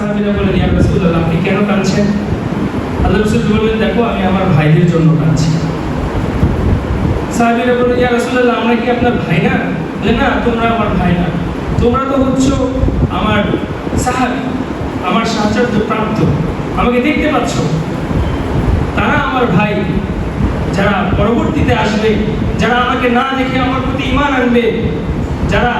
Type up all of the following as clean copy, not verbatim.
সাহাবীরা বললেন, ইয়া রাসূলুল্লাহ, আপনি কেন কাঁদছেন? আল্লাহ রাসূল বললেন, দেখো আমি আমার ভাইদের জন্য কাঁদছি। সাহাবীরা বললেন, ইয়া রাসূলুল্লাহ, আমরা কি আপনার ভাই না? বললেন, না, তোমরা আমার ভাই না, তোমরা তো হচ্ছো আমার সাহাবী, আমার সাহায্য প্রাপ্ত, আমাকে দেখতে পাচ্ছ, তারা আমার ভাই, যারা পরবর্তীতে আসবে, যারা আমাকে না দেখে আমার প্রতি ঈমান আনবে, যারা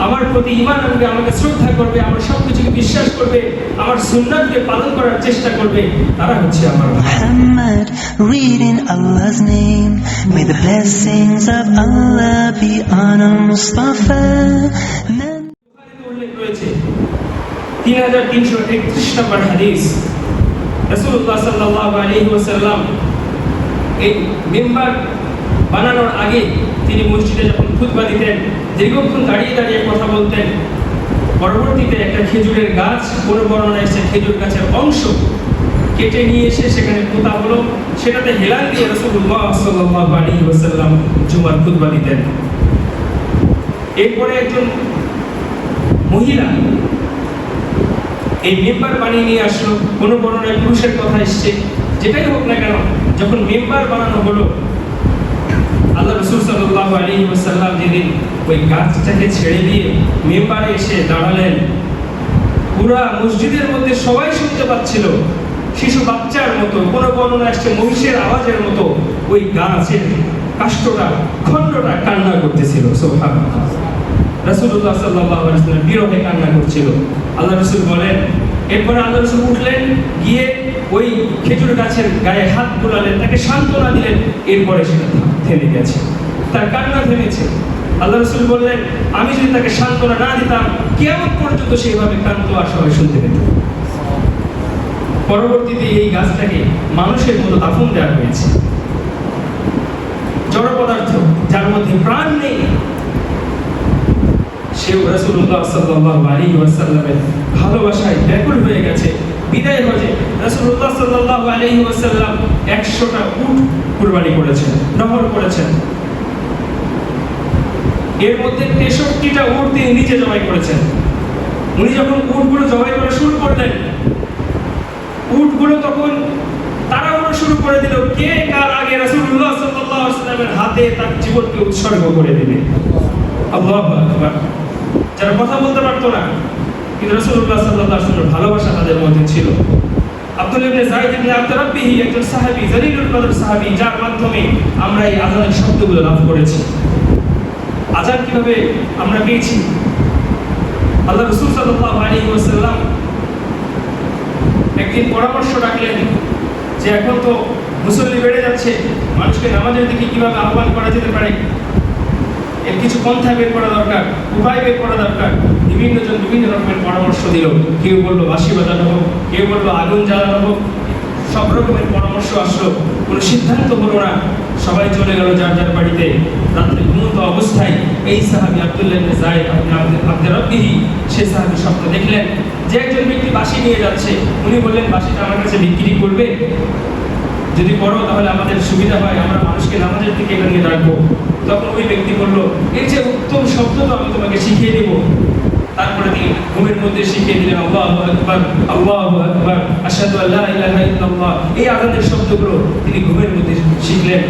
আমার প্রতি ঈমান আনবে, আমাকে শ্রদ্ধা করবে, আমার সবকিছুকে বিশ্বাস করবে, আমার সুন্নাতকে পালন করার চেষ্টা করবে, তারা হচ্ছে আমার ভাই। Muhammad, reading Allah's name. May the blessings of Allah be on al-Mustafa. উল্লেখ রয়েছে 3331 নম্বর হাদিস, রাসূলুল্লাহ সাল্লাল্লাহু আলাইহি ওয়াসাল্লাম এই মিম্বার বানানোর আগে তিনি মসজিদে যখন খুতবা দিতেন, দীর্ঘক্ষণ দাঁড়িয়ে দাঁড়িয়ে কথা বলতেন। পরবর্তীতে একটা খেজুরের গাছ, কোন বর্ণনায় এসে খেজুর গাছের অংশ কেটে নিয়ে এসে সেখানে পোতা হলো, সেটাতে হেলান দিয়ে রাসূলুল্লাহ সাল্লাল্লাহু আলাইহি ওয়াসাল্লাম জুমার খুতবা দিতেন। এরপরে একজন মহিলা এই মেম্বার বানিয়ে নিয়ে আসলো, কোন বর্ণনায় পুরুষের কথা এসছে, যেটাই হোক না কেন, যখন মেম্বার বানানো হলো, আল্লাহ রাসূল সাল্লাল্লাহু আলাইহি ওয়াসাল্লাম যেদিন ওই গাছটাকে ছেড়ে দিয়ে মেম্বারে এসে দাঁড়ালেন, পুরা মসজিদের মধ্যে সবাই শুনতে পাচ্ছিল, শিশু বাচ্চার মতো, কোন বর্ণনা আসছে মহিষের আওয়াজের মতো ওই গাছের কাষ্ঠটা, খণ্ডটা কান্না করতেছিল। সুবহানাল্লাহ, রাসূলুল্লাহ সাল্লাল্লাহু আলাইহি ওয়াসাল্লাম বিরহে কান্না করছিল। আল্লাহ রাসূল বলেন, এরপরে আল্লাহ রাসূল উঠলেন, গিয়ে ওই খেজুর গাছের গায়ে হাত বুলালেন, তাকে সান্ত্বনা দিলেন, এরপরে সেটা থেমে গেছে, তার কান্না থেমেছে। আল্লাহ রাসূল বললেন, আমি যদি তাকে সান্ত্বনা না দিতাম, কিয়ামত পর্যন্ত সেইভাবে কাঁদতো আর সবাই শুনতে পেত। পরবর্তীতে এই গাছটাকে মানুষের মতো দাফন দেওয়া হয়েছে, জড় পদার্থ যার মধ্যে প্রাণ নেই, সেও রাসূলুল্লাহ সাল্লাল্লাহু আলাইহি ওয়াসাল্লামের ভালোবাসায় ব্যাকুল হয়ে গেছে। বিদায় হজে রাসূলুল্লাহ সাল্লাল্লাহু আলাইহি ওয়াসাল্লাম 100টা উট কুরবানি করেছেন, নহর করেছেন। এর মধ্যে 63টা উট তিনি নিজে জবাই করেছেন। উনি যখন উটগুলো জবাই করা শুরু করলেন, উটগুলো তখন তাড়াহুড়ো শুরু করে দিল, কে কার আগে রাসূলুল্লাহ সাল্লাল্লাহু আলাইহি ওয়াসাল্লামের হাতে তার জীবনকে উৎসর্গ করে দিবে। আল্লাহু আকবার। যারা কথা বলতে পারতো না, কিন্তু রাসূলুল্লাহ সাল্লাল্লাহু আলাইহি ওয়াসাল্লামের ভালোবাসা তাদের মধ্যে ছিল। আব্দুল্লাহ ইবনে যায়েদ ইবনে আব্দুর রাব্বিহি একজন সাহাবী, জলিলুল কদর সাহাবী, যার মাধ্যমে আমরা এই আযানের শব্দগুলো লাভ করেছি। আযান কিভাবে আমরা পেয়েছি? আল্লাহ রাসূল সাল্লাল্লাহু আলাইহি ওয়াসাল্লাম একদিন পরামর্শ রাখলেন যে এখন তো মুসল্লি বেড়ে যাচ্ছে, মানুষকে নামাজের দিকে কিভাবে আহ্বান করা যেতে পারে, এর কিছু পন্থা বের করা দরকার, উপায় বের করা দরকার। বিভিন্ন জন বিভিন্ন রকমের পরামর্শ দিল, কেউ বললো বাঁশি বাজানো হোক, কেউ বললো আগুন জ্বালানো হোক, সব রকমের পরামর্শ আসলো, কোনো সিদ্ধান্ত হলো না। সবাই চলে গেল যার যার বাড়িতে। রাত্রে ঘুমন্ত অবস্থায় এই সাহাবী আব্দুল্লাহ ইবনে যায়েদ আব্দুর রাব্বিহি, সে সাহাবী স্বপ্ন দেখলেন যে একজন ব্যক্তি বাঁশি নিয়ে যাচ্ছে। উনি বললেন, বাঁশিটা আমার কাছে বিক্রি করবে? যদি করো তাহলে আমাদের সুবিধা হয়, আমরা মানুষকে নামাজের দিকে এটা নিয়ে রাখবো। তখন ওই ব্যক্তি বলল, এর যে উত্তম শব্দ তো আমি তোমাকে শিখিয়ে দেব। তারপরে তিনি ঘুমের মধ্যে শিখিয়ে দিলেন, আল্লাহু আকবার, আল্লাহু আকবার, আশহাদু আল্লা ইলাহা ইল্লাল্লাহ। এই আযানের শব্দগুলো তিনি ঘুমের মধ্যে শিখলেন।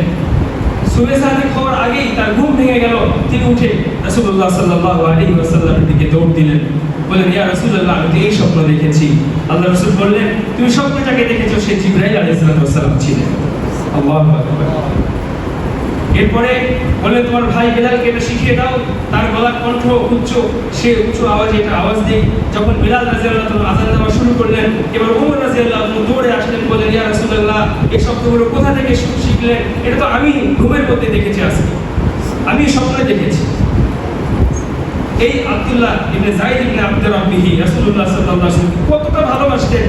সুবহ সাদিক হওয়ার আগেই তার ঘুম ভেঙে গেল। তিনি উঠে রাসূলুল্লাহ সাল্লাল্লাহু আলাইহি ওয়াসাল্লামের দিকে দৌড় দিলেন, বললেন, ইয়া রাসূলুল্লাহ, আমি এই স্বপ্ন দেখেছি। আল্লাহ রাসূল বললেন, তুমি স্বপ্নটাকে দেখেছো, সে জিবরাইল আলাইহিস সালাম ছিলেন। আল্লাহু আকবার। এরপরে বললেন, তোমার ভাই বেলালকে এটা শিখিয়ে দাও, তার গলার কণ্ঠ উচ্চ, সে উচ্চ আওয়াজে এটা আওয়াজ দিক। যখন বেলাল রাদিয়াল্লাহু তাআলা আযান দেওয়া শুরু করলেন, এবার ওমর রাদিয়াল্লাহু তাআলা দৌড়ে আসলেন, বললেন, ইয়া রাসূলুল্লাহ, এই শব্দগুলো কোথা থেকে শিখলেন? এটা তো আমি ঘুমের মধ্যে দেখেছি, আজকে আমি স্বপ্নে দেখেছি। এই আব্দুল্লাহ ইবনে যায়েদ ইবনে আব্দুর রাব্বিহি রাসূলুল্লাহ সাল্লাল্লাহু আলাইহি ওয়াসাল্লাম কতটা ভালোবাসতেন।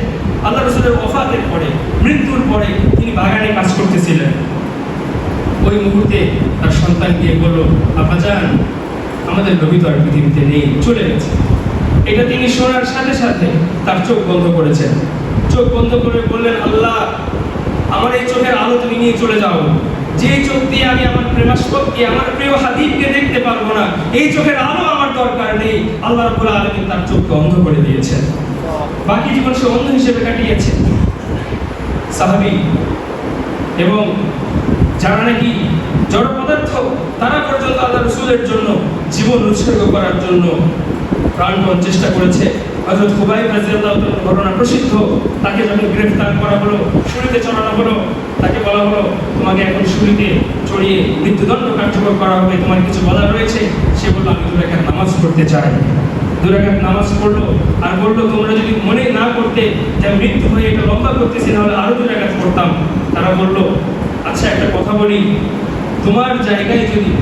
আল্লাহ রাসূলের ওফাতের পরে, মৃত্যুর পরে তিনি বাগানে কাজ করতেছিলেন। ওই মুহূর্তে তার সন্তানকে বলল, আব্বাজান, আমাদের নবী তো আর পৃথিবীতে নেই, চলে গেছে। এটা তিনি শোনার সাথে সাথে তার চোখ বন্ধ করেছেন। চোখ বন্ধ করে বললেন, আল্লাহ, আমার এই চোখের আলো তুমি নিয়ে চলে যাও। যে চোখ দিয়ে আমি আমার প্রেমাস্পদকে, আমার প্রিয় হাবিবকে দেখতে পারবো না, এই চোখের আলো আমার দরকার নেই, আল্লাহ রাব্বুল আলামিন তার চোখকে অন্ধ করে দিয়েছেন, বাকি জীবন সে অন্ধ হিসেবে কাটিয়েছে। সাহাবী এবং যারা নাকি জড় পদার্থ, তারা পর্যন্ত আল্লাহ রাসূলের জন্য জীবন উৎসর্গ করার জন্য প্রাণপণ চেষ্টা করেছে। হযরত খুবাইব রাদিয়াল্লাহু তাআলার ঘটনা প্রসিদ্ধ। তাকে যখন গ্রেফতার করা হলো, শুলিতে চড়ানো হলো, তাকে বলা হলো তোমাকে এখন শুলিতে চড়িয়ে মৃত্যুদণ্ড কার্যকর করা হবে, তোমার কিছু বলার রয়েছে? সে বলল আমি 2 রাকাত নামাজ পড়তে চাই। 2 রাকাত নামাজ পড়লো আর বললো তোমরা যদি মনে না করতে যে মৃত্যু হয়ে এটা লম্বা করতেছি, তাহলে আরো 2 রাকাত পড়তাম। তারা বলল আচ্ছা একটা কথা বলি, তোমার জায়গায় যদি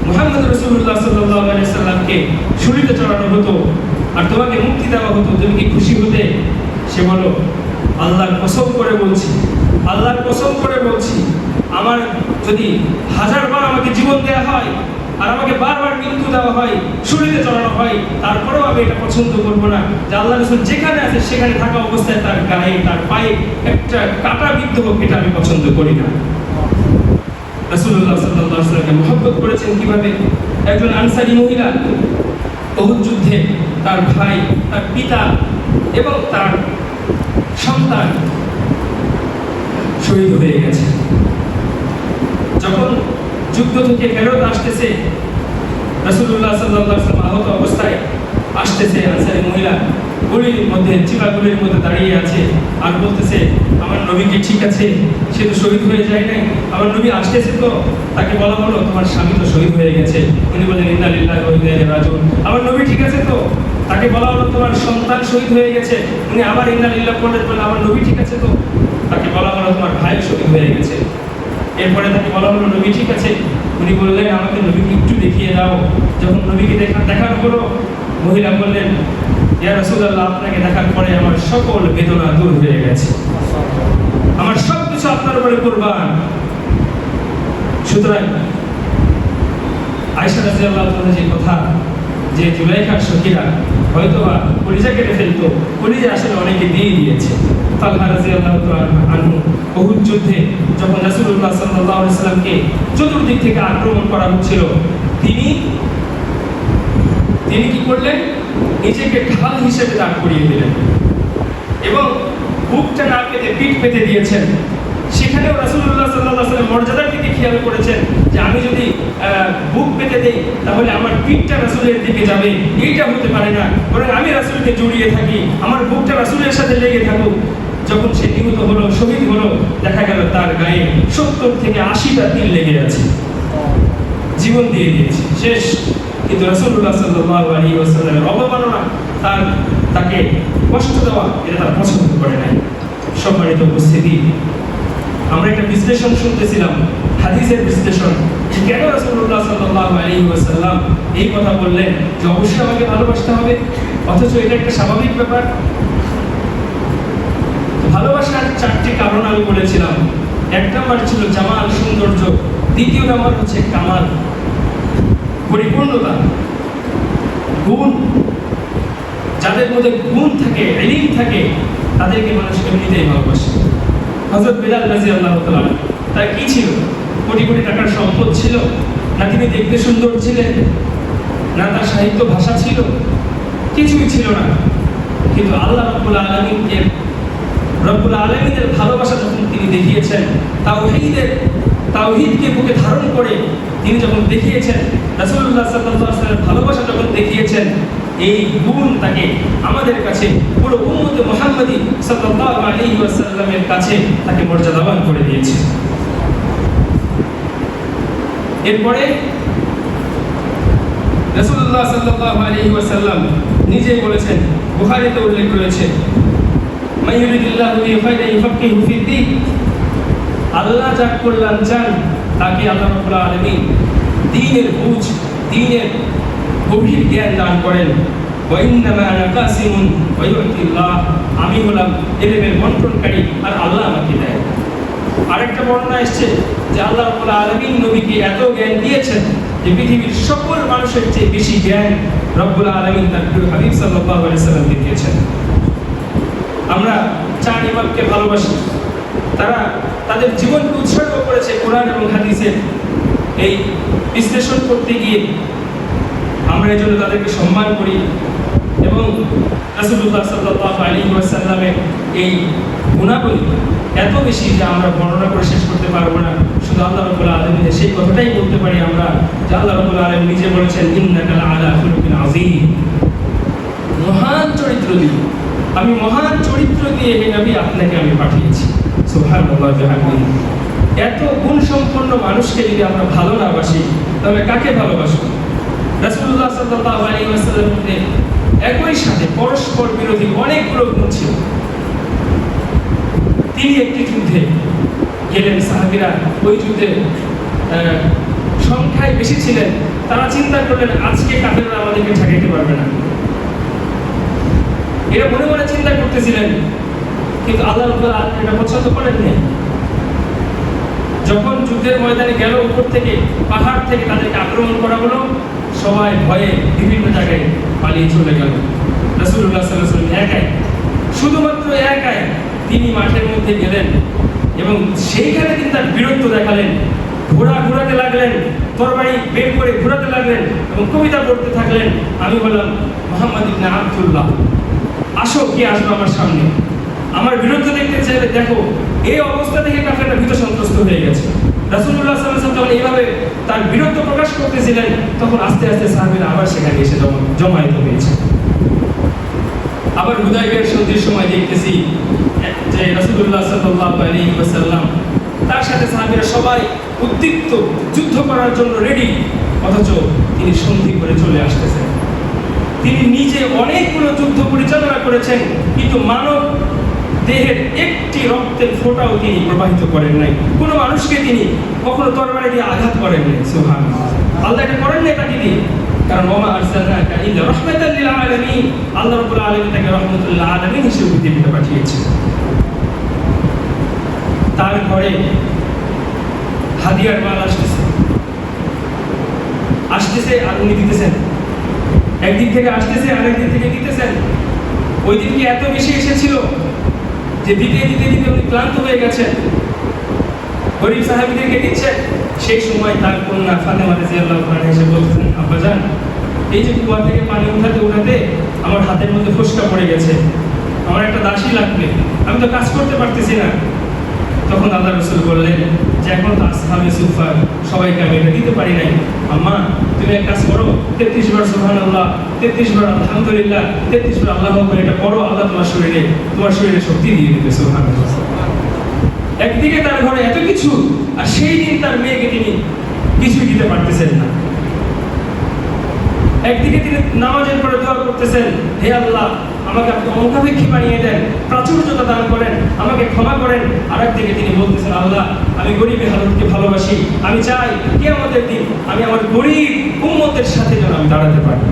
মুহাম্মদ রাসূলুল্লাহ সাল্লাল্লাহু আলাইহি সাল্লামকে শুলিতে চড়ানো হতো আর তোমাকে মুক্তি দেওয়া হতো, তুমি কি খুশি হতে? সে বলল আল্লাহর কসম করে বলছি, আল্লাহর কসম করে বলছি, আমার যদি 1000 বার আমাকে জীবন দেওয়া হয় আর আমাকে বারবার মৃত্যু দেওয়া হয়, শুলিতে চড়ানো হয়, তারপরেও আমি এটা পছন্দ করব না যে আল্লাহ রাসূল যেখানে আছে সেখানে থাকা অবস্থায় তার গায়ে তার পায়ে একটা কাঁটা বিদ্ধ হোক, এটা আমি পছন্দ করি না। রাসূলুল্লাহ সাল্লাল্লাহু আলাইহি ওয়াসাল্লামকে মহব্বত করেছেন কিভাবে? একজন আনসারী মহিলা উহুদ যুদ্ধে তার ভাই, তার পিতা এবং তার সন্তান শহীদ হয়ে গেছে। যখন যুদ্ধ থেকে ফেরত আসতেছে, রাসূলুল্লাহ সাল্লাল্লাহু আলাইহি ওয়াসাল্লাম আহত অবস্থায় আসতেছে, আনসারী মহিলা গলির মধ্যে, চিপাগুলির মধ্যে দাঁড়িয়ে আছে আর বলতেছে আমার নবী কি ঠিক আছে? সে তো শহীদ হয়ে যায় নাই, আমার নবী আসতেছে তো। তাকে বলা হলো তোমার স্বামী তো শহীদ হয়ে গেছে। উনি বলেন ইন্না লিল্লাহি ওয়া ইন্না ইলাইহি রাজিউন। আমার নবী ঠিক আছে তো? তাকে বলা হলো তোমার সন্তান শহীদ হয়ে গেছে। উনি আবার ইন্না লিল্লাহি বললেন আমার নবী ঠিক আছে তো? তাকে বলা হলো তোমার ভাই শহীদ হয়ে গেছে। এরপরে তাকে বলা হলো নবী ঠিক আছে? উনি বললেন আমাকে নবীকে একটু দেখিয়ে দাও। যখন নবীকে দেখার হলো, মহিলা বললেন ইয়া রাসূলুল্লাহ আপনাকে দেখার পরে আমার সকল বেদনা দূর হয়ে গেছে, আমার সবকিছু আপনার উপরে কুরবান। সুতরাং আয়েশা রাদিয়াল্লাহু তাআলা যে কথা যে জুলাইখার সখীরা হয়তোবা কলিজা কেটে ফেলতো, কলিজা আসলে অনেকে দিয়ে দিয়েছে। তালহা রাদিয়াল্লাহু তাআলা আনহু উহুদ যুদ্ধে যখন রাসূলুল্লাহ সাল্লাল্লাহু আলাইহি সাল্লামকে চতুর্দিক থেকে আক্রমণ করা হচ্ছিল, তিনি কি করলেন? নিজেকে ঢাল হিসেবে দাঁড় করিয়ে দিলেন এবং বুকটা না পেতে পিঠ পেতে দিয়েছেন। সেখানেও রাসূলুল্লাহ সাল্লাল্লাহু আলাইহি ওয়াসাল্লাম মর্যাদার দিকে খেয়াল করেছেন যে আমি যদি বুক পেতে দেই তাহলে আমার পিঠটা রাসূলের দিকে যাবে, এইটা হতে পারে না, বরং আমি রাসূলকে জড়িয়ে থাকি, আমার বুকটা রাসূলের সাথে লেগে থাকুক। যখন সে নিহত হলো, শহীদ হলো, দেখা গেল তার গায়ে 70 থেকে 80টা তিল লেগে আছে, জীবন দিয়ে দিয়েছে, শেষ। কিন্তু রাসূলুল্লাহ সাল্লাল্লাহু আলাইহি ওয়াসাল্লামের অবমাননা, তাকে কষ্ট দেওয়া, এটা তার পছন্দ করে নাই। সম্মানিত উপস্থিতি, আমরা একটা বিশ্লেষণ শুনতেছিলাম, হাদিসের বিশ্লেষণ, যে কেন রাসূলুল্লাহ সাল্লাল্লাহু আলাইহি ওয়াসাল্লাম এই কথা বললেন যে অবশ্যই আমাকে ভালোবাসতে হবে, অথচ এটা একটা স্বাভাবিক ব্যাপার। ভালোবাসার 4টি কারণ আমি বলেছিলাম। 1 নাম্বার ছিল জামাল, সৌন্দর্য। 2য় নাম্বার হচ্ছে কামাল, পরিপূর্ণতা, গুণ। যাদের মধ্যে গুণ থাকে, ইলম থাকে, তাদেরকে মানুষ এমনিতেই ভালোবাসে। হযরত বিলাল রাদিয়াল্লাহু তাআলা তার কি ছিল? কোটি কোটি টাকার সম্পদ ছিল না? তিনি দেখতে সুন্দর ছিলেন না? তার সাহিত্য ভাষা ছিল? কিছুই ছিল না। কিন্তু আল্লাহ রাব্বুল আলামিনের ভালোবাসা যখন তিনি দেখিয়েছেন, তাওহীদকে বুকে ধারণ করে তিনি যখন দেখিয়েছেন, রাসূলুল্লাহ সাল্লাল্লাহু আলাইহি ওয়াসাল্লামের ভালোবাসা যখন দেখিয়েছেন, এই গুণ তাকে আমাদের কাছে, পুরো উম্মতে মুহাম্মাদি সাল্লাল্লাহু আলাইহি ওয়াসাল্লামের কাছে তাকে মর্যাদাবান করে দিয়েছে। এরপরে রাসূলুল্লাহ সাল্লাল্লাহু আলাইহি ওয়াসাল্লাম নিজেই বলেছেন, বুখারীতে উল্লেখ রয়েছে, মাইয়ুরিদিল্লাহু বিহি খায়রান ইউফাক্কিহু ফিদ্দীন। আল্লাহ যার কল্যাণ চান তাকে আল্লাহ রাব্বুল আলামিন দ্বীনের বুঝ, দ্বীনের গভীর জ্ঞান দান করেন। ওয়া ইন্নামা আনা কাসিমুন ওয়া ইউতিল্লাহ, আমি হলাম ইলমের বন্টনকারী আর আল্লাহ আমাকে দেয়। আরেকটা বর্ণনা এসেছে যে আল্লাহ রাব্বুল আলামিন নবীকে এত জ্ঞান দিয়েছেন যে পৃথিবীর সকল মানুষের চেয়ে বেশি জ্ঞান রব্বুল আলামিন তার প্রিয় হাবিব সাল্লাল্লাহু আলাইহি সাল্লামকে দিয়েছেন। আমরা 4 ইমামকে ভালোবাসি, তারা তাদের জীবনকে উৎসর্গ করেছে কোরআন এবং হাদিসের এই বিশ্লেষণ করতে গিয়ে। আমরা এই জন্য তাদেরকে সম্মান করি। এবং রাসূলুল্লাহ সাল্লাল্লাহু আলাইহি ওয়াসাল্লামের এই গুণাবলী এত বেশি যে আমরা বর্ণনা করে শেষ করতে পারবো না। শুধু আল্লাহ রাব্বুল আলামিনের সেই কথাটাই বলতে পারি আমরা যে আল্লাহ রাব্বুল আলামিন নিজে বলেছেন, ইন্নাকা লাআলা খুলুকিন আযীম, মহান চরিত্র দিয়ে, আমি মহান চরিত্র দিয়ে হে নবী আপনাকে আমি পাঠিয়েছি। সুবহানাল্লাহ ওয়া বিহামদিহি। এত গুণ সম্পন্ন মানুষকে যদি আমরা ভালো না বাসি, তবে কাকে ভালোবাসবো? রাসূলুল্লাহ সাল্লাল্লাহু আলাইহি ওয়াসাল্লামের একই সাথে পরস্পর বিরোধী অনেকগুলো গুণ ছিল। তিনি একটি যুদ্ধে গেলেন, সাহাবীরা ওই যুদ্ধে সংখ্যায় বেশি ছিলেন। তারা চিন্তা করলেন আজকে কাফেররা আমাদেরকে ঠেকাইতে পারবে না, এরা মনে মনে চিন্তা করতেছিলেন। কিন্তু আল্লাহ রাব্বুল আলামিন এটা পছন্দ করেননি। যখন যুদ্ধের ময়দানে গেল, উপর থেকে পাহাড় থেকে তাদেরকে আক্রমণ করা হলো, সবাই ভয়ে বিভিন্ন জায়গায় পালিয়ে চলে গেল। রাসূলুল্লাহ সাল্লাল্লাহু আলাইহি ওয়াসাল্লাম একাই, শুধুমাত্র একাই তিনি মাঠের মধ্যে গেলেন এবং সেইখানে তিনি তার বীরত্ব দেখালেন। ঘোরাতে লাগলেন, তরবারি বের করে ঘোরাতে লাগলেন এবং কবিতা পড়তে থাকলেন, আমি বললাম মুহাম্মদ ইবনে আব্দুল্লাহ, আসো, কে আসবে আমার সামনে, আমার বীরত্ব দেখতে চাইলে দেখো। এই অবস্থা থেকে কাফেররা ভীত সন্ত্রস্ত হয়ে গেছে। রাসূলুল্লাহ সাল্লাল্লাহু আলাইহি ওয়াসাল্লাম যখন এইভাবে তার বীরত্ব প্রকাশ করতেছিলেন, তখন আস্তে আস্তে সাহাবীরা আবার সেখানে এসে জমায়েত হয়েছে। আবার হুদায়বিয়ার সন্ধির সময় দেখতেছি যে রাসূলুল্লাহ সাল্লাল্লাহু আলাইহি ওয়াসাল্লাম তার সাথে সাহাবীরা সবাই উদ্দীপ্ত, যুদ্ধ করার জন্য রেডি, অথচ তিনি সন্ধি করে চলে আসতেছেন। তিনি নিজে অনেকগুলো যুদ্ধ পরিচালনা করেছেন, কিন্তু মানব দেহের একটি রক্তের ফোঁটাও তিনি প্রবাহিত করেন নাই। কোনো মানুষকে তিনি কখনো তরবারি দিয়ে আঘাত করেন নাই। সুবহানাল্লাহ, আল্লাহ এটা করেন নাই তাকে দিয়ে, কারণ ওমা আরসালনাকা ইল্লা রাহমাতাল লিল আলামিন, আল্লাহ রাব্বুল আলামিন তাকে রাহমাতুল লিল আলামিন হিসেবে পৃথিবীতে পাঠিয়েছেন। তার ঘরে হাদিয়ার মাল আসতেছে আর উনি দিতেছেন, একদিক থেকে আসতেছে আরেক দিক থেকে দিতেছেন। ওই দিনকে এত বেশি এসেছিল যে দিতে দিতে দিতে উনি ক্লান্ত হয়ে গেছেন, গরিব সাহাবীদেরকে দিচ্ছেন। সেই সময় তার কন্যা ফাতেমা রাদিয়াল্লাহু আনহা এসে বলতেছেন, আব্বাজান, এই যে কুয়া থেকে পানি উঠাতে আমার হাতের মধ্যে ফোসকা পড়ে গেছে, আমার একটা দাসী লাগবে, আমি তো কাজ করতে পারতেছি না। তখন আল্লাহ রাসূল বললেন যে এখন তো আসহাবে সুফা সবাইকে আমি এটা দিতে পারি নাই, আম্মা তুমি এক কাজ করো, 33 বার সুবহানাল্লাহ, 33 বার আলহামদুলিল্লাহ, 33 বার আল্লাহু আকবার, এটা পড়ো, আল্লাহ তোমার শরীরে শক্তি দিয়ে দিবে। সুবহানাল্লাহ। একদিকে তার ঘরে এত কিছু, আর সেই দিন তার মেয়েকে তিনি কিছুই দিতে পারতেছেন না। একদিকে তিনি নামাজের পরে দোয়া করতেছেন, হে আল্লাহ আমাকে আপনি অমুখাপেক্ষী বানিয়ে দেন, প্রাচুর্যতা দান করেন, আমাকে ক্ষমা করেন। আর একদিকে তিনি বলতেছেন, আল্লাহ আমি গরিবের হালতকে ভালোবাসি, আমি চাই কিয়ামতের দিন আমি আমার গরিব উম্মতের সাথে যেন আমি দাঁড়াতে পারি।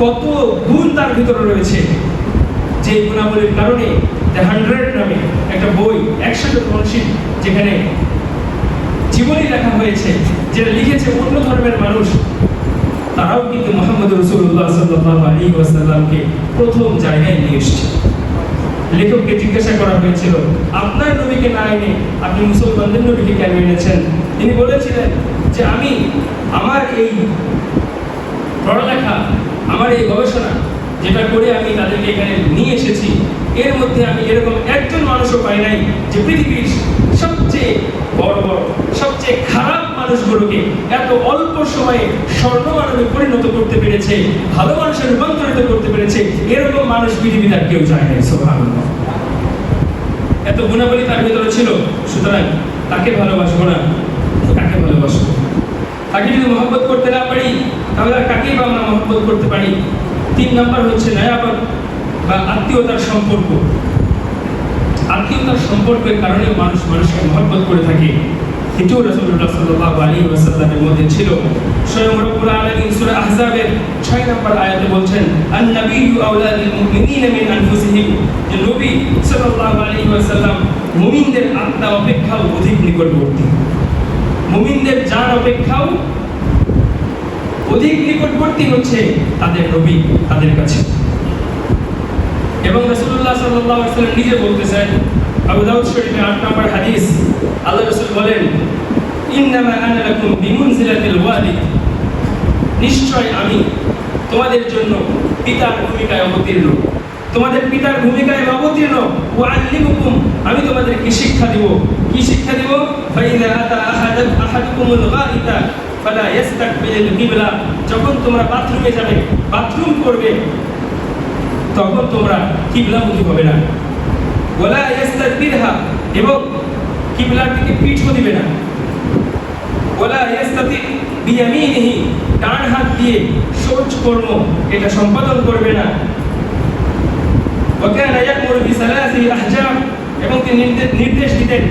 কত গুণ তার ভিতরে রয়েছে, যে গুণাবলীর কারণে দ্য 100 নামে একটা বই, 100 মনীষী, যেখানে জীবনী লেখা হয়েছে, যেটা লিখেছে অন্য ধর্মের মানুষ, তারাও কিন্তু মুহাম্মদ রাসূলুল্লাহ সাল্লাল্লাহু আলাইহি ওয়াসাল্লামকে প্রথম জায়গায় নিয়ে এসেছে। লেখককে জিজ্ঞাসা করা হয়েছিল, আপনার নবীকে না এনে আপনি মুসলমানদের নবীকে কেন এনেছেন? তিনি বলেছিলেন যে আমি আমার এই পড়ালেখা, আমার এই গবেষণা যেটা করে আমি তাদেরকে এখানে নিয়ে এসেছি, এর মধ্যে আমি এরকম একজন মানুষও পাই নাই যে পৃথিবীর সবচেয়ে বড় সবচেয়ে খারাপ মানুষগুলোকে এত অল্প সময়ে স্বর্ণ মানবে পরিণত করতে পেরেছে, ভালো মানুষে রূপান্তরিত করতে পেরেছে, এরকম মানুষ পৃথিবীতে আর কেউ চায় নাই। সুবহানাল্লাহ। এত গুণাবলী তার ভিতরে ছিল। সুতরাং তাকে ভালোবাসবো না, কাকে ভালোবাসবো? তাকে যদি মহব্বত করতে না পারি, তাহলে আর কাকেই বা আমরা মহব্বত করতে পারি? 3 নাম্বার হচ্ছে নায়াবাদ বা আত্মীয়তার সম্পর্ক। আত্মীয়তার সম্পর্কের কারণে মানুষ মানুষকে মহব্বত করে থাকে। এটাও রাসূলুল্লাহ সাল্লাল্লাহু আলাইহি ওয়াসাল্লামের মধ্যে ছিল। স্বয়ং রব্বুল আলামিন সূরা আহজাবের 6 নম্বর আয়াতে বলছেন, আন-নাবিয়্যু আওলা বিল মুমিনিনা মিন আনফুসিহিম, যে নবী সাল্লাল্লাহু আলাইহি ওয়াসাল্লাম মুমিনদের আত্মা অপেক্ষাও অধিক নিকটবর্তী, মুমিনদের জান অপেক্ষাও অধিক নিকটবর্তী হচ্ছে তাদের নবী তাদের কাছে। এবং রাসূলুল্লাহ সাল্লাল্লাহু আলাইহি ওয়াসাল্লাম নিজে বলতেছেন, আবু দাউদ শরীফের 8 নম্বর হাদিস, আল্লাহ রাসূল বলেন, ইন্নামা আনা লাকুম বিমুনজিলাতিল ওয়ালিদ, নিশ্চয় আমি তোমাদের জন্য পিতার ভূমিকায় অবতীর্ণ, তোমাদের পিতার ভূমিকায় অবতীর্ণ। ওয়াআল্লিমুকুম, আমি তোমাদেরকে শিক্ষা দিব। কি শিক্ষা দিব? ফাইযা আতা আহাদুকুমুল গাইতা ফালা ইস্তাকবিলুল কিবলা, যখন তোমরা বাথরুমে যাবে, বাথরুম করবে, তখন তোমরা কিবলামুখী হবে না। ওয়ালা ইস্তাদবিরহা, এবং কিবলার দিকে পিঠও দিবে না। ওয়ালা ইস্তাতি বিয়ামিনিহি, ডান হাত দিয়ে শৌচ কর্ম এটা সম্পাদন করবে না। ওয়াকানা ইয়ামুরু বিসালাসি আহজাম, এবং তিনি নির্দেশ দিতেন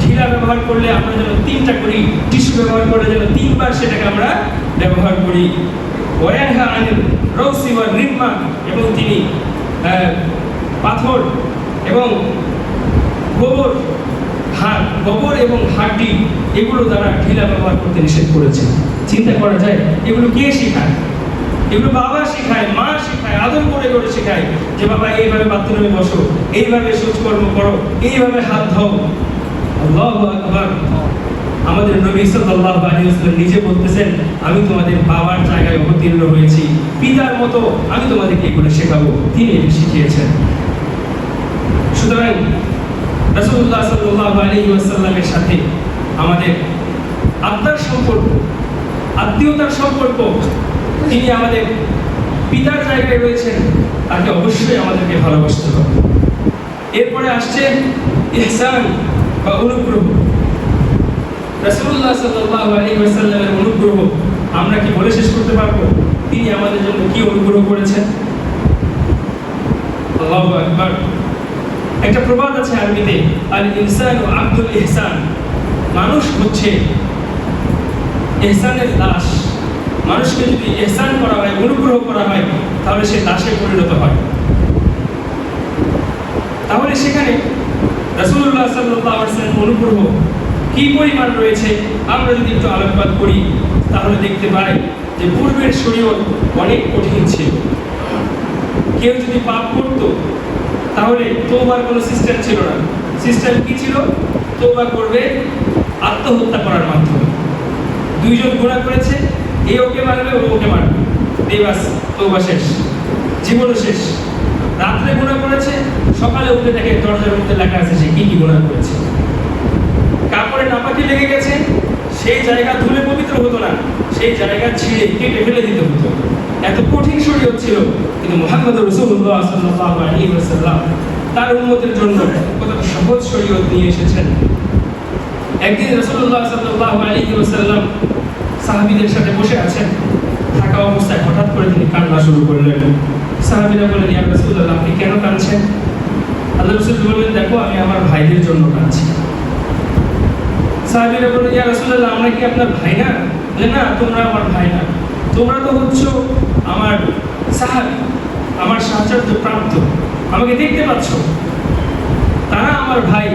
ঢিলা ব্যবহার করলে আমরা যেন 3টা করি, টিস্যু ব্যবহার করলে যেন 3বার সেটাকে আমরা ব্যবহার করি। ওয়ায়ানহা আনিল রাউসি ওয়ার রিম্মা, এবং তিনি পাথর এবং গোবর এবং হাড্ডি এগুলো দ্বারা ঢিলা ব্যবহার করতে নিষেধ করেছেন। চিন্তা করা যায় এগুলো কে শেখায়? এগুলো বাবা শেখায়, মা শেখায়, আদর করে করে শেখায় যে বাবা এইভাবে বাথরুমে বসো, এইভাবে শৌচকর্ম করো, এইভাবে হাত ধোও। আল্লাহু আকবার। আমাদের নবী সাল্লাল্লাহু আলাইহি ওয়াসাল্লাম নিজে বলতেছেন, আমি তোমাদের বাবার জায়গায় অবতীর্ণ হয়েছি, পিতার মতো আমি তোমাদেরকে এগুলো শেখাবো। তিনি শিখিয়েছেন। সুতরাং রাসূলুল্লাহ সাল্লাল্লাহু আলাইহি ওয়াসাল্লামের সাথে আমাদের আত্মার সম্পর্ক, আত্মীয়তার সম্পর্ক, তিনি আমাদের পিতার জায়গায় রয়েছেন, তাকে অবশ্যই আমাদেরকে ভালোবাসতে হবে। এরপরে আসছে ইহসান বা অনুগ্রহ। রাসূলুল্লাহ সাল্লাল্লাহু আলাইহি ওয়াসাল্লামের অনুগ্রহ আমরা কি বলে শেষ করতে পারবো? তিনি আমাদের জন্য কি অনুগ্রহ করেছেন? আল্লাহু আকবার। একটা প্রবাদ আছে আরবিতে, আল ইনসানু আব্দুল ইহসান, মানুষ হচ্ছে ইহসানের দাস। মানুষকে যদি ইহসান করা হয়, অনুগ্রহ করা হয়, তাহলে সে দাসে পরিণত হয়। তাহলে সেখানে রাসূলুল্লাহ সাল্লাল্লাহু আলাইহি ওয়াসাল্লাম অনুগ্রহ কি পরিমাণ রয়েছে আমরা যদি একটু আলোকপাত করি, তাহলে দেখতে পাই যে পূর্বের শরীয়ত অনেক কঠিন ছিল। কেউ যদি পাপ করতো তাহলে তওবার কোনো সিস্টেম ছিল না। সিস্টেম কি ছিল? তওবা করবে আত্মহত্যা করার মাধ্যমে। দুইজন গুনাহ করেছে, এ ওকে মারবে, ও ওকে মারবে, বাস তওবা শেষ, জীবনও শেষ। রাত্রে গুনাহ করেছে, সকালে উঠে দেখে দরজার মধ্যে লেখা আছে সে কি কি গুনাহ করেছে। কাপড়ে নাপাকি লেগে গেছে, সেই জায়গা ধুলে পবিত্র হতো না, সেই জায়গা ছিঁড়ে কেটে ফেলে দিতে হতো। এত কঠিন শরীয়ত ছিল, কিন্তু মুহাম্মদ রাসূলুল্লাহ সাল্লাল্লাহু আলাইহি ওয়াসাল্লাম তার উম্মতের জন্য কতটা সহজ শরীয়ত নিয়ে এসেছেন। একদিন রাসূলুল্লাহ সাল্লাল্লাহু আলাইহি ওয়াসাল্লাম সাহাবীদের সাথে বসে আছেন, থাকা অবস্থায় হঠাৎ করে তিনি কান্না শুরু করলেন। সাহাবীরা বললেন, ইয়া রাসূলুল্লাহ, আপনি কেন কাঁদছেন? আল্লাহর রাসূল বললেন, দেখো আমি আমার ভাইদের জন্য কাঁদছি। সাহাবীরা বললেন, ইয়া রাসূলুল্লাহ, আমরা কি আপনার ভাই না? না, তোমরা আমার ভাই না, তোমরা তো হচ্ছ আমার সাহাবী, আমার সাহায্য প্রাপ্ত, আমাকে দেখতে পাচ্ছ। তারা আমার ভাই,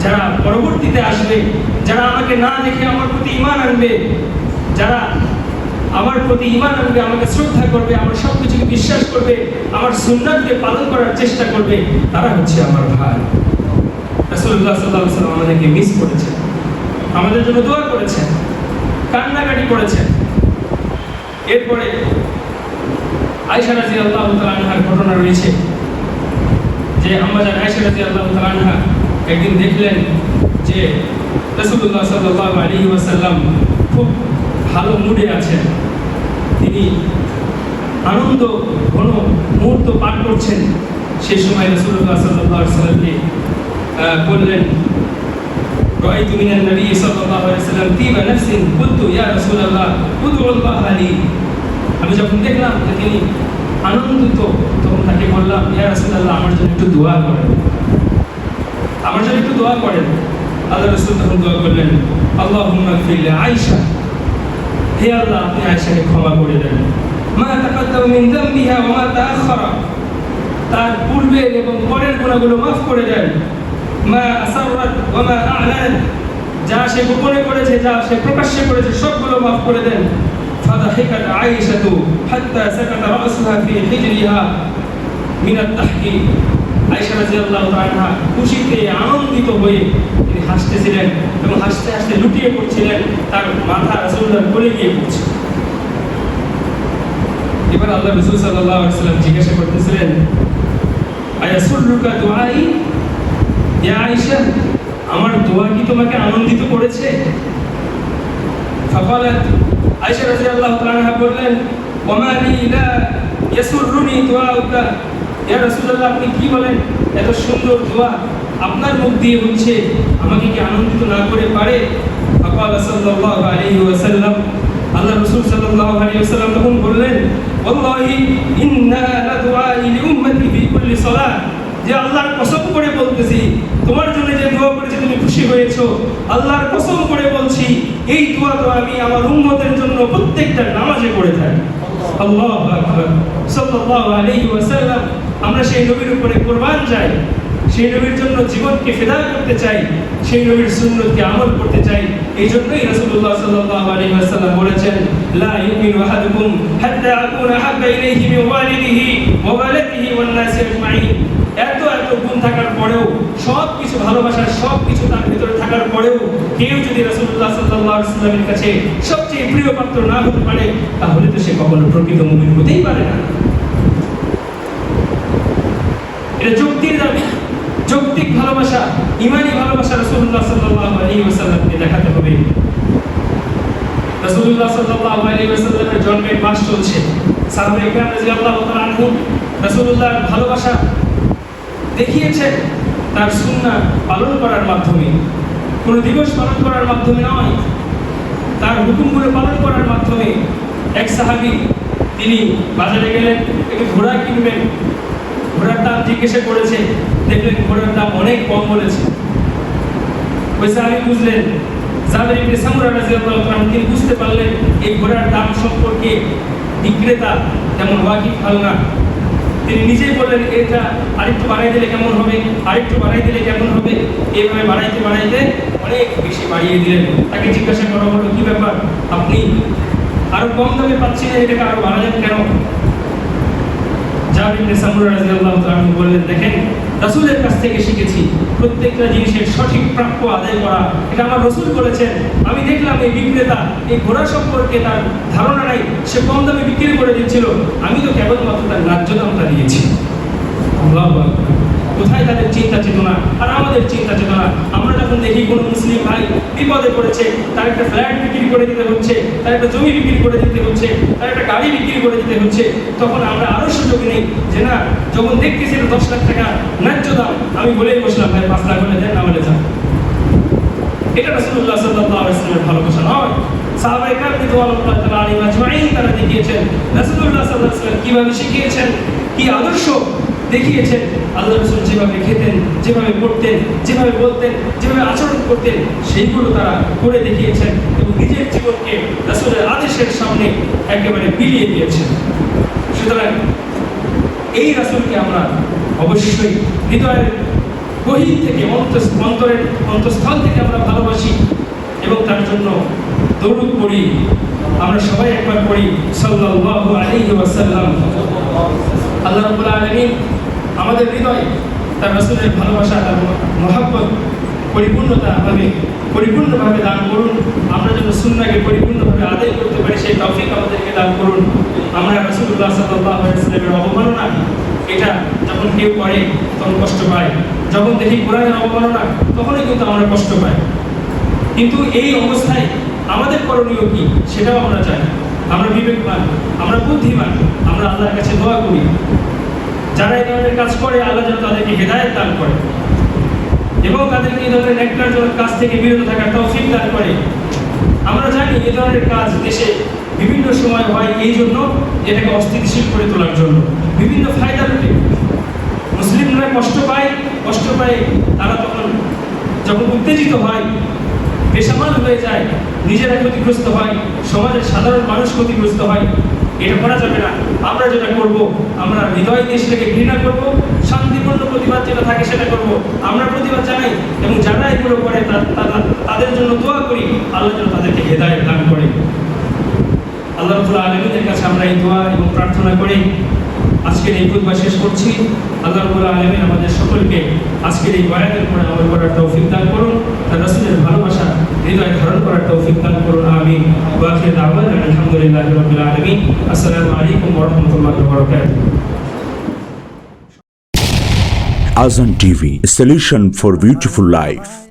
যারা পরবর্তীতে আসবে, যারা আমাকে না দেখে আমার প্রতি ঈমান আনবে, যারা আমার প্রতি ঈমান আনবে, আমাকে শ্রদ্ধা করবে, আমার সব কিছুকে বিশ্বাস করবে, আমার সুন্নাতকে পালন করার চেষ্টা করবে, তারা হচ্ছে আমার ভাই। রাসূলুল্লাহ সাল্লাল্লাহু আলাইহি ওয়াসাল্লাম আমাদেরকে মিস করেছেন, আমাদের জন্য দোয়া করেছেন, কান্নাকাটি করেছেন। এরপরে আয়েশা রাদিয়াল্লাহু তাআলা আনহার ঘটনা রয়েছে যে আম্মা জান আয়েশা রাদিয়াল্লাহু তাআলা আনহা একদিন দেখলেন যে রাসূলুল্লাহ সাল্লাল্লাহু আলাইহি ওয়াসাল্লাম খুব ভালো মুডে আছেন, তিনি আনন্দ ঘন মুহূর্ত পার করছেন। সেই সময় রাসূলুল্লাহ সাল্লাল্লাহু আলাইহি ওয়াসাল্লামকে বললেন, রাআইতু মিনান নবী সাল্লাল্লাহু আলাইহি ওয়াসাল্লাম তিবা নাফসিন কুলতু ইয়া রাসূলুল্লাহ উদউল্লাহ লি। আমি যখন দেখলাম যে তিনি আনন্দিত, তখন তাকে বললাম, ইয়া রাসূলুল্লাহ, আমার জন্য একটু দোয়া করেন, আমার জন্য একটু দোয়া করেন। আল্লাহ রাসূল তখন দোয়া করলেন, আল্লাহুম্মা গফির লি আয়েশা, হে আল্লাহ, আপনি আয়েশাকে ক্ষমা করে দেন। মা তাকাদ্দাম মিন যামবিহা ওয়া মা তাআখারা, তার পূর্বের এবং পরের গুনাহগুলো মাফ করে দেন। মা আসাররাত ওয়া মা আ'লানাত, যা সে গোপনে করেছে, যা সে প্রকাশ্যে করেছে, সবগুলো মাফ করে দেন। ফাদাহিকাত আয়েশাতু হাত্তা সাকাতা রাসুহা ফি হিজরিহা মিন আত-তাহকিক। আয়েশা রাদিয়াল্লাহু তাআলা খুশিতে আনন্দিত হয়ে তিনি হাসতেছিলেন এবং হাসতে হাসতে লুটিয়ে পড়ছিলেন, তার মাথা রাসূলুল্লাহর কোলে গিয়ে পড়ছে। এবার আল্লাহ রাসূল সাল্লাল্লাহু আলাইহি ওয়াসাল্লাম জিজ্ঞাসা করতেছিলেন, আয়াসুররুকা দুআই ইয়া আয়েশা, আমার দোয়া কি তোমাকে আনন্দিত করেছে? ফাকালাত, আয়েশা রাদিয়াল্লাহু তাআলা আনহা বললেন, ওয়া লি লা ইয়াসুররুনি দুআউকা, ইয়া রাসূলুল্লাহ, আপনি কি বলেন? এত সুন্দর দোয়া আপনার মুখ দিয়ে হচ্ছে, আমাকে কি আনন্দিত না করে পারে? ফাকালা সাল্লাল্লাহু আলাইহি ওয়াসাল্লাম, আল্লাহ রাসূল সাল্লাল্লাহু আলাইহি ওয়াসাল্লাম তখন বললেন, ওয়াল্লাহি ইন্না লাদুআই লিউম্মতি ফি কুল্লি সালাত, যে আল্লাহর কসম করে বলতেছি, তোমার জন্য যে দোয়া করেছি তুমি খুশি হয়েছো, আল্লাহর কসম করে বলছি এই দোয়া তো আমি আমার উম্মতের জন্য প্রত্যেকটা নামাজে করে থাকি। আল্লাহু আকবার, সাল্লাল্লাহু আলাইহি ওয়াসাল্লাম। আমরা সেই নবীর উপরে কুরবান যাই, সেই নবীর জন্য জীবনকে ফিদা করতে চাই, সেই নবীর সুন্নতকে আমল করতে চাই। এই জন্যই রাসূলুল্লাহ সাল্লাল্লাহু আলাইহি ওয়াসাল্লাম বলেছেন, লা ইউমিনু আহাদুকুম হাত্তা আকুনা হাব্বা ইলাইহি মিন ওয়ালিদিহি ওয়া ওয়ালাদিহি ওয়ান নাসি আজমাইন। এত গুণ থাকার পরেও, সব কিছু ভালোবাসার সব কিছু তার ভিতরে থাকার পরেও কেউ যদি রাসূলুল্লাহ সাল্লাল্লাহু আলাইহি ওয়াসাল্লামের কাছে সবচেয়ে প্রিয় পাত্র না হতে পারে, তাহলে তো সে কখনো প্রকৃত মুমিন হতেই পারে না। এটা যুক্তির দাবি, যৌক্তিক ভালোবাসা, ঈমানি ভালোবাসা রাসূলুল্লাহ সাল্লাল্লাহু আলাইহি ওয়াসাল্লামকে দেখাতে হবে। রাসূলুল্লাহ সাল্লাল্লাহু আলাইহি ওয়াসাল্লামের জন্মের মাস চলছে, সাহাবায়ে কেরাম রাদিয়াল্লাহু তাআলা আনহুম রাসূলুল্লাহর ভালোবাসা দেখিয়েছেন তার সুন্নাহ পালন করার মাধ্যমে, কোনো দিবস পালন করার মাধ্যমে নয়, তার হুকুমগুলো পালন করার মাধ্যমে। এক সাহাবী তিনি বাজারে গেলেন, একটু ঘোড়া কিনবেন, ঘোড়ার দাম জিজ্ঞাসা করেছে, দেখলেন ঘোড়ার দাম অনেক কম বলেছে। ওই সাহাবী বুঝলেন, জাবের ইবনে সামুরা রাদিয়াল্লাহু তাআলা তিনি বুঝতে পারলেন এই ঘোড়ার দাম সম্পর্কে বিক্রেতা তেমন ওয়াকিফ হল না। তিনি নিজেই বললেন, এটা আরেকটু বাড়াই দিলে কেমন হবে, আরেকটু বাড়াই দিলে কেমন হবে, এইভাবে বাড়াইতে বাড়াইতে অনেক বেশি বাড়িয়ে দিলেন। তাকে জিজ্ঞাসা করা হলো, কি ব্যাপার, আপনি আরো কম দামে পাচ্ছিলেন, এটাকে আরো বাড়ালেন কেন? জাবের ইবনে সামুরা রাদিয়াল্লাহু তাআলা বললেন, দেখেন, রাসূলের কাছ থেকে শিখেছি প্রত্যেকটা জিনিসের সঠিক প্রাপ্য আদায় করা, এটা আমার রাসূল বলেছেন। আমি দেখলাম এই বিক্রেতা এই ঘোড়া সম্পর্কে তার ধারণা নাই, সে কম দামে বিক্রি করে দিচ্ছিল, আমি তো কেবলমাত্র তার ন্যায্য দামটা দিয়েছি। আল্লাহু আকবার, কোথায় তাদের চিন্তা চেতনা আর আমাদের চিন্তা চেতনা? আমরা যখন দেখি কোনো মুসলিম ভাই বিপদে পড়েছে, তার একটা ফ্ল্যাট বিক্রি করে দিতে হচ্ছে, তার একটা জমি বিক্রি করে দিতে হচ্ছে, তার একটা গাড়ি বিক্রি করে দিতে হচ্ছে, তখন আমরা আরো সুযোগ নেই যে না, যখন দেখতেছি 10 লাখ টাকা ন্যায্য দাম, আমি বলেই বসলাম, ভাই 5 লাখ হলে দেন, আমাদের যান। এটা রাসূলুল্লাহ সাল্লাল্লাহু আলাইহি ওয়াসাল্লামের ভালোবাসা নয়। সাহাবায়ে কেরাম রাদিয়াল্লাহু তাআলা আলাইহিম আজমাইন তারা দেখিয়েছেন রাসূলুল্লাহ সাল্লাল্লাহু আলাইহি ওয়াসাল্লাম কিভাবে শিখিয়েছেন, কি আদর্শ দেখিয়েছেন। আল্লাহ রাসূল যেভাবে খেতেন, যেভাবে পড়তেন, যেভাবে বলতেন, যেভাবে আচরণ করতেন, সেইগুলো তারা করে দেখিয়েছেন এবং নিজের জীবনকে রাসূলের আদেশের সামনে একেবারে বিলিয়ে দিয়েছেন। সুতরাং এই রাসূলকে আমরা অবশ্যই হৃদয়ের গহীন থেকে, অন্তরের অন্তঃস্থল থেকে আমরা ভালোবাসি এবং তার জন্য দরুদ পড়ি। আমরা সবাই একবার পড়ি, সাল্লাল্লাহু আলাইহি ওয়াসাল্লাম। আল্লাহ রাব্বুল আলামিন আমাদের হৃদয়ে তার রাসূলের ভালোবাসা, তার মহব্বত পরিপূর্ণভাবে দান করুন। আমরা যেন সুন্নাহকে পরিপূর্ণভাবে আদায় করতে পারি, সেই তৌফিক আমাদেরকে দান করুন। আমরা রাসূলুল্লাহ সাল্লাল্লাহু আলাইহি ওয়াসাল্লামের অবমাননা, এটা যখন কেউ করে তখন কষ্ট পায়, যখন দেখি কোরআনের অবমাননা তখনই কিন্তু আমরা কষ্ট পাই। কিন্তু এই অবস্থায় আমাদের করণীয় কি, সেটাও আমরা জানি। আমরা বিবেকবান, আমরা বুদ্ধিমান, আমরা আল্লাহর কাছে দোয়া করি যারা এই ধরনের কাজ করে, আল্লাহ যেন তাদেরকে হেদায়েত দান করে এবং তাদেরকে এই ধরনের নেককারজনক কাজ থেকে বিরত থাকার তৌফিক দান করে। আমরা জানি এই ধরনের কাজ দেশে বিভিন্ন সময় হয় এই জন্য, এটাকে অস্থিতিশীল করে তোলার জন্য, বিভিন্ন ফায়দা লুটে মুসলিমরা কষ্ট পায় তারা তখন যখন উত্তেজিত হয়, বেসামাল হয়ে যায়, নিজেরা ক্ষতিগ্রস্ত হয়, সমাজের সাধারণ মানুষ ক্ষতিগ্রস্ত হয়। এটা করা যাবে না। আমরা যেটা করব, আমরা হৃদয় দেশটাকে ঘৃণা করব, শান্তিপূর্ণ প্রতিবাদ যেটা থাকে সেটা করব। আমরা প্রতিবাদ জানাই এবং যারা এগুলো করে তাদের জন্য দোয়া করি, আল্লাহ যেন তাদেরকে হেদায়েত দান করে। আল্লাহ রাব্বুল আলামিনের কাছে আমরা এই দোয়া এবং প্রার্থনা করি আজকের এই খুতবা শেষ করছি। আল্লাহ রাব্বুল আলামিন আমাদের সকলকে আজকের এই বয়ানের উপরে আমল করার তৌফিক দান করুন, তার রাসূলের ভালোবাসা হৃদয়ে ধারণ করার তৌফিক দান করুন, আমিন। ওয়া আখিরু দাওয়ানা আলহামদুলিল্লাহি রাব্বিল আলামিন। আসসালামু আলাইকুম ওয়া রাহমাতুল্লাহি ওয়া বারাকাতুহু। Azan TV, a solution for beautiful life.